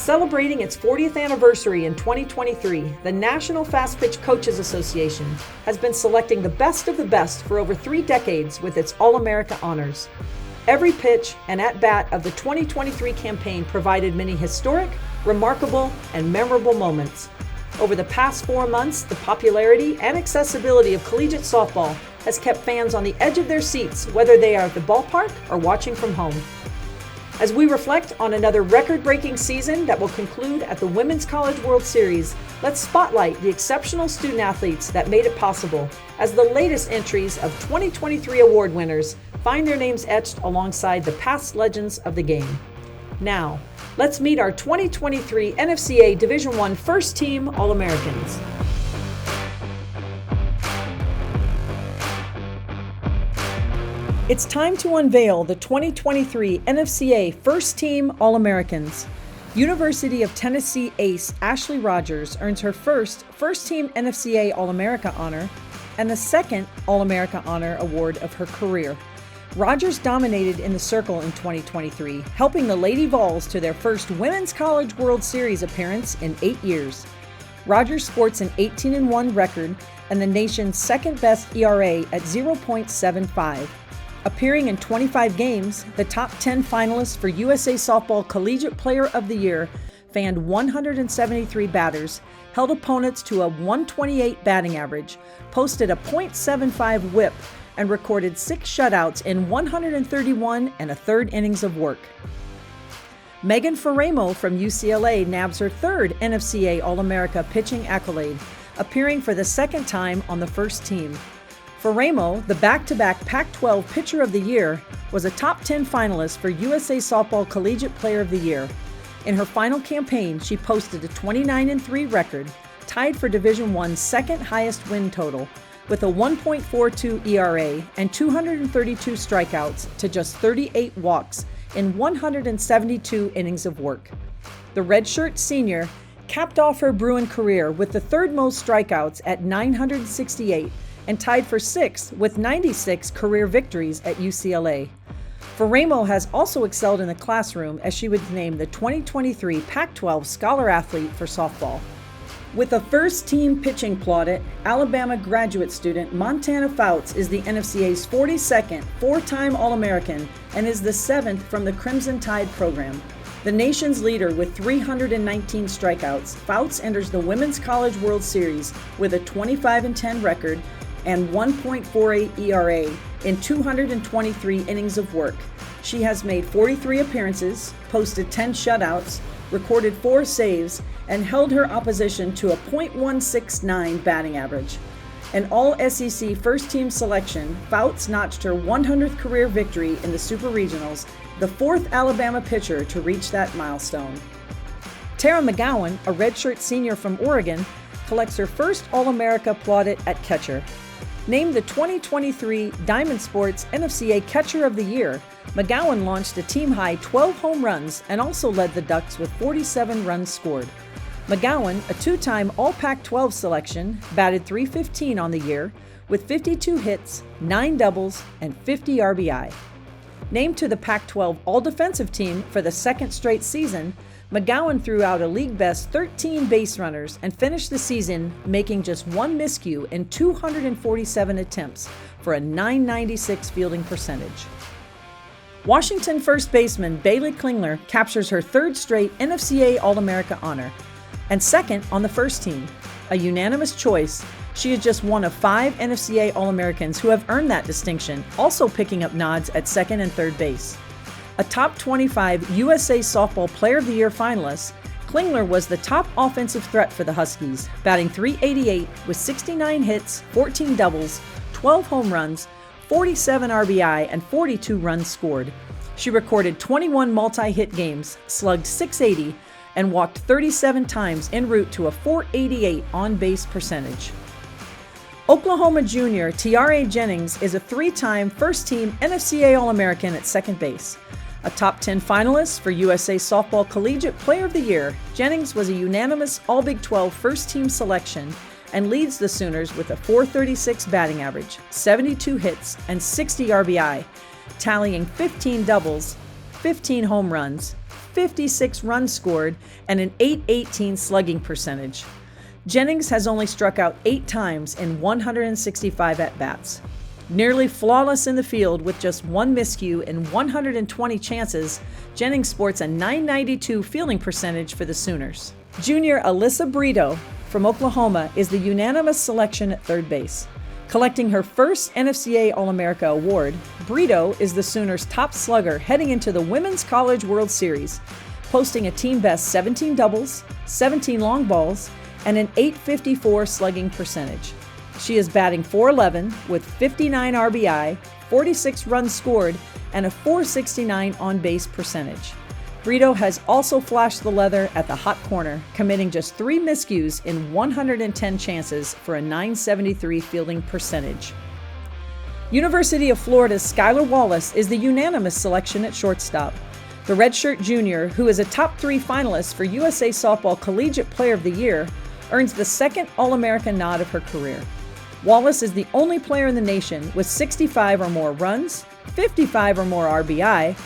Celebrating its 40th anniversary in 2023, the National Fast Pitch Coaches Association has been selecting the best of the best for over 3 decades with its All-America honors. Every pitch and at-bat of the 2023 campaign provided many historic, remarkable, and memorable moments. Over the past 4 months, the popularity and accessibility of collegiate softball has kept fans on the edge of their seats, whether they are at the ballpark or watching from home. As we reflect on another record-breaking season that will conclude at the Women's College World Series, let's spotlight the exceptional student athletes that made it possible as the latest entries of 2023 award winners find their names etched alongside the past legends of the game. Now, let's meet our 2023 NFCA Division I First Team All-Americans. It's time to unveil the 2023 NFCA First Team All-Americans. University of Tennessee ace Ashley Rogers earns her first Team NFCA All-America honor and the second All-America honor award of her career. Rogers dominated in the circle in 2023, helping the Lady Vols to their first Women's College World Series appearance in 8 years. Rogers sports an 18-1 record and the nation's second-best ERA at 0.75. Appearing in 25 games, the top 10 finalists for USA Softball Collegiate Player of the Year fanned 173 batters, held opponents to a 128 batting average, posted a .75 whip, and recorded 6 shutouts in 131 1/3 innings of work. Megan Faremo from UCLA nabs her third NFCA All-America pitching accolade, appearing for the second time on the first team. Faremo, the back-to-back Pac-12 Pitcher of the Year, was a top 10 finalist for USA Softball Collegiate Player of the Year. In her final campaign, she posted a 29-3 record, tied for Division I's second highest win total, with a 1.42 ERA and 232 strikeouts to just 38 walks in 172 innings of work. The redshirt senior capped off her Bruin career with the third most strikeouts at 968 and tied for 6th with 96 career victories at UCLA. Faremo has also excelled in the classroom as she was named the 2023 Pac-12 Scholar Athlete for softball. With a first-team pitching plaudit, Alabama graduate student Montana Fouts is the NFCA's 42nd four-time All-American and is the 7th from the Crimson Tide program. The nation's leader with 319 strikeouts, Fouts enters the Women's College World Series with a 25-10 record and 1.48 ERA in 223 innings of work. She has made 43 appearances, posted 10 shutouts, recorded 4 saves, and held her opposition to a .169 batting average. An All-SEC first-team selection, Fouts notched her 100th career victory in the Super Regionals, the 4th Alabama pitcher to reach that milestone. Tara McGowan, a redshirt senior from Oregon, collects her first All-America plaudit at catcher. Named the 2023 Diamond Sports NFCA Catcher of the Year, McGowan launched a team-high 12 home runs and also led the Ducks with 47 runs scored. McGowan, a 2-time All-Pac-12 selection, batted .315 on the year with 52 hits, 9 doubles, and 50 RBI. Named to the Pac-12 All-Defensive Team for the second straight season, McGowan threw out a league-best 13 base runners and finished the season making just 1 miscue in 247 attempts for a .996 fielding percentage. Washington first baseman Bailey Klingler captures her 3rd straight NFCA All-America honor and second on the first team. A unanimous choice, she is just one of 5 NFCA All-Americans who have earned that distinction, also picking up nods at second and third base. A top 25 USA Softball Player of the Year finalist, Klingler was the top offensive threat for the Huskies, batting .388 with 69 hits, 14 doubles, 12 home runs, 47 RBI, and 42 runs scored. She recorded 21 multi-hit games, slugged .680, and walked 37 times en route to a .488 on-base percentage. Oklahoma junior Tiare Jennings is a 3-time first-team NFCA All-American at second base. A top 10 finalist for USA Softball Collegiate Player of the Year, Jennings was a unanimous All-Big 12 first-team selection and leads the Sooners with a .436 batting average, 72 hits, and 60 RBI, tallying 15 doubles, 15 home runs, 56 runs scored, and an .818 slugging percentage. Jennings has only struck out 8 times in 165 at-bats. Nearly flawless in the field with just 1 miscue in 120 chances, Jennings sports a .992 fielding percentage for the Sooners. Junior Alyssa Brito from Oklahoma is the unanimous selection at third base. Collecting her first NFCA All-America award, Brito is the Sooners' top slugger heading into the Women's College World Series, posting a team-best 17 doubles, 17 long balls, and an .854 slugging percentage. She is batting .411 with 59 RBI, 46 runs scored, and a .469 on-base percentage. Brito has also flashed the leather at the hot corner, committing just 3 miscues in 110 chances for a .973 fielding percentage. University of Florida's Skylar Wallace is the unanimous selection at shortstop. The redshirt junior, who is a top 3 finalist for USA Softball Collegiate Player of the Year, earns the second All-American nod of her career. Wallace is the only player in the nation with 65 or more runs, 55 or more RBI,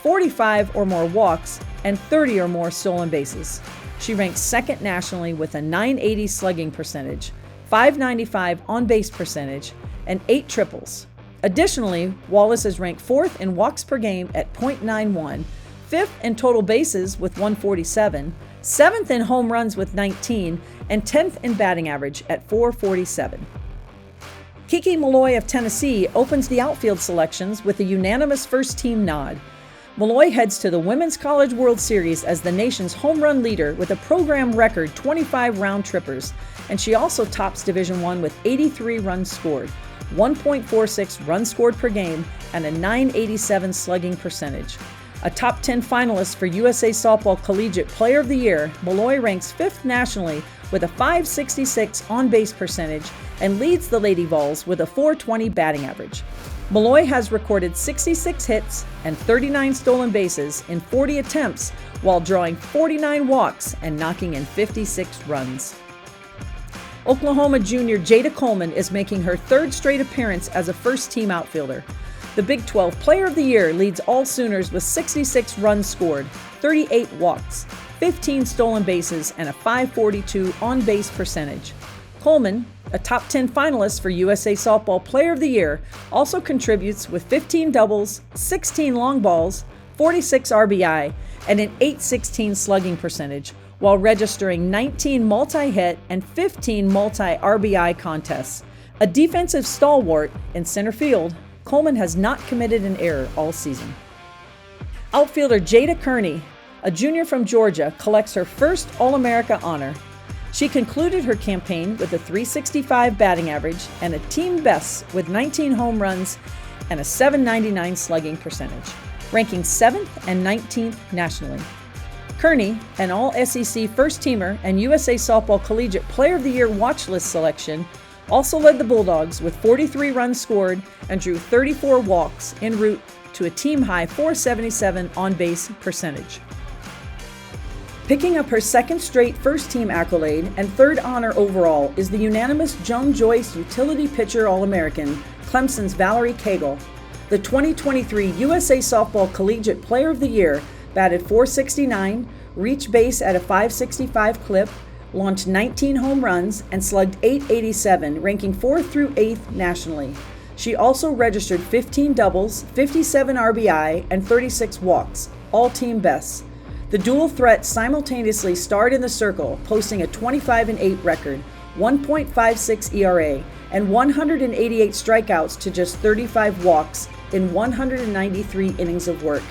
45 or more walks, and 30 or more stolen bases. She ranks second nationally with a .980 slugging percentage, .595 on-base percentage, and 8 triples. Additionally, Wallace is ranked 4th in walks per game at .91, 5th in total bases with 147, 7th in home runs with 19, and 10th in batting average at .447. Kiki Malloy of Tennessee opens the outfield selections with a unanimous first-team nod. Malloy heads to the Women's College World Series as the nation's home run leader with a program record 25 round trippers, and she also tops Division I with 83 runs scored, 1.46 runs scored per game, and a .987 slugging percentage. A top 10 finalist for USA Softball Collegiate Player of the Year, Malloy ranks 5th nationally with a .566 on-base percentage and leads the Lady Vols with a .420 batting average. Malloy has recorded 66 hits and 39 stolen bases in 40 attempts while drawing 49 walks and knocking in 56 runs. Oklahoma junior Jada Coleman is making her 3rd straight appearance as a first-team outfielder. The Big 12 Player of the Year leads all Sooners with 66 runs scored, 38 walks, 15 stolen bases, and a .542 on-base percentage. Coleman, a top 10 finalist for USA Softball Player of the Year, also contributes with 15 doubles, 16 long balls, 46 RBI, and an .816 slugging percentage, while registering 19 multi-hit and 15 multi-RBI contests. A defensive stalwart in center field, Coleman has not committed an error all season. Outfielder Jada Kearney, a junior from Georgia, collects her first All-America honor. She concluded her campaign with a .365 batting average and a team best with 19 home runs and a .799 slugging percentage, ranking 7th and 19th nationally. Kearney, an All-SEC first-teamer and USA Softball Collegiate Player of the Year watch list selection, also led the Bulldogs with 43 runs scored and drew 34 walks en route to a team-high .477 on-base percentage. Picking up her 2nd straight first-team accolade and 3rd honor overall is the unanimous Joan Joyce Utility Pitcher All-American, Clemson's Valerie Cagle. The 2023 USA Softball Collegiate Player of the Year batted .469, reached base at a .565 clip, launched 19 home runs, and slugged .887, ranking 4th through 8th nationally. She also registered 15 doubles, 57 RBI, and 36 walks, all team bests. The dual threat simultaneously starred in the circle, posting a 25-8 record, 1.56 ERA, and 188 strikeouts to just 35 walks in 193 innings of work.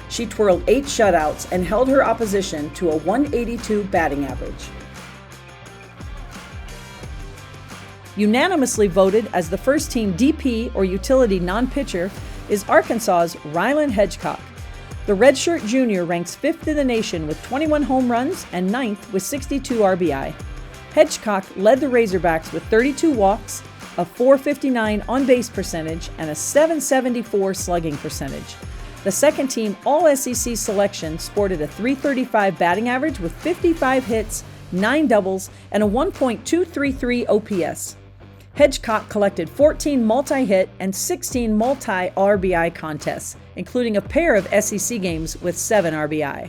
She twirled 8 shutouts and held her opposition to a .182 batting average. Unanimously voted as the first-team DP or utility non-pitcher is Arkansas's Rylan Hedgecock. The redshirt junior ranks 5th in the nation with 21 home runs and 9th with 62 RBI. Hedgecock led the Razorbacks with 32 walks, a .459 on-base percentage, and a .774 slugging percentage. The second-team All-SEC selection sported a .335 batting average with 55 hits, 9 doubles, and a 1.233 OPS. Hedgecock collected 14 multi-hit and 16 multi-RBI contests, including a pair of SEC games with 7 RBI.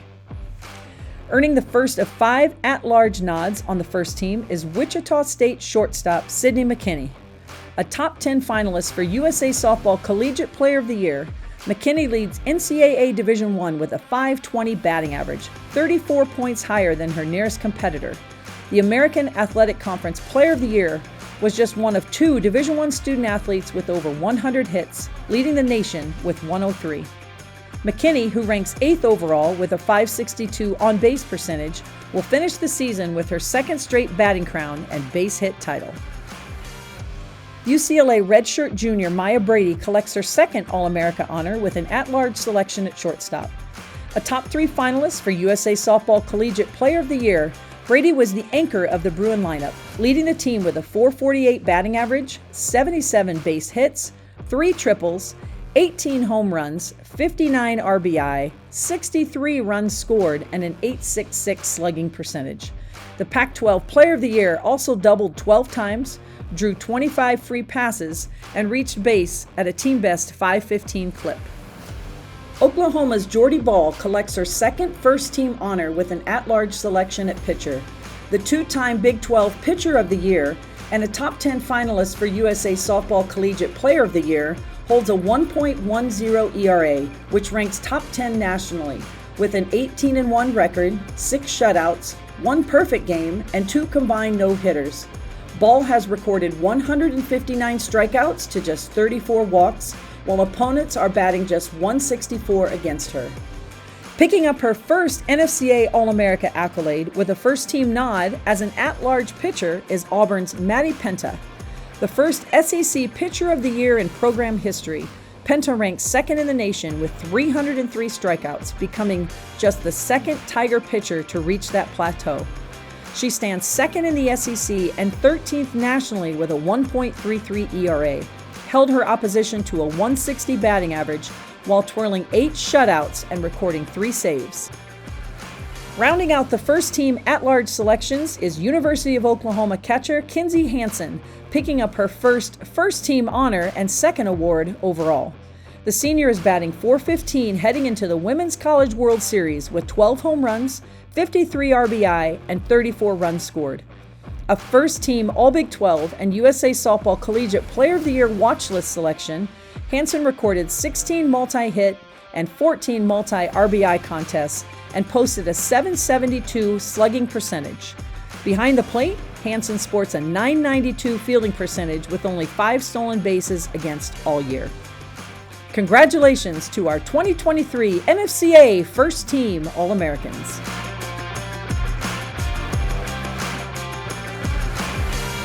Earning the first of 5 at-large nods on the first team is Wichita State shortstop Sydney McKinney. A top 10 finalist for USA Softball Collegiate Player of the Year, McKinney leads NCAA Division I with a .520 batting average, 34 points higher than her nearest competitor. The American Athletic Conference Player of the Year was just one of 2 Division I student athletes with over 100 hits, leading the nation with 103. McKinney, who ranks 8th overall with a .562 on-base percentage, will finish the season with her second straight batting crown and base hit title. UCLA redshirt junior Maya Brady collects her second All-America honor with an at-large selection at shortstop. A top 3 finalist for USA Softball Collegiate Player of the Year, Brady was the anchor of the Bruin lineup, leading the team with a .448 batting average, 77 base hits, 3 triples, 18 home runs, 59 RBI, 63 runs scored, and an .866 slugging percentage. The Pac-12 Player of the Year also doubled 12 times, drew 25 free passes, and reached base at a team-best .515 clip. Oklahoma's Jordy Ball collects her second first-team honor with an at-large selection at pitcher. The 2-time Big 12 Pitcher of the Year and a top 10 finalist for USA Softball Collegiate Player of the Year holds a 1.10 ERA, which ranks top 10 nationally, with an 18-1 record, 6 shutouts, 1 perfect game, and 2 combined no-hitters. Ball has recorded 159 strikeouts to just 34 walks, while opponents are batting just .164 against her. Picking up her first NFCA All-America accolade with a first-team nod as an at-large pitcher is Auburn's Maddie Penta. The first SEC Pitcher of the Year in program history, Penta ranks second in the nation with 303 strikeouts, becoming just the second Tiger pitcher to reach that plateau. She stands second in the SEC and 13th nationally with a 1.33 ERA, held her opposition to a .160 batting average while twirling 8 shutouts and recording 3 saves. Rounding out the first-team at-large selections is University of Oklahoma catcher Kinsey Hansen, picking up her first-team honor and second award overall. The senior is batting .415 heading into the Women's College World Series with 12 home runs, 53 RBI, and 34 runs scored. A first-team All-Big 12 and USA Softball Collegiate Player of the Year watch list selection, Hansen recorded 16 multi-hit and 14 multi-RBI contests and posted a .772 slugging percentage. Behind the plate, Hansen sports a .992 fielding percentage with only 5 stolen bases against all year. Congratulations to our 2023 NFCA First Team All-Americans.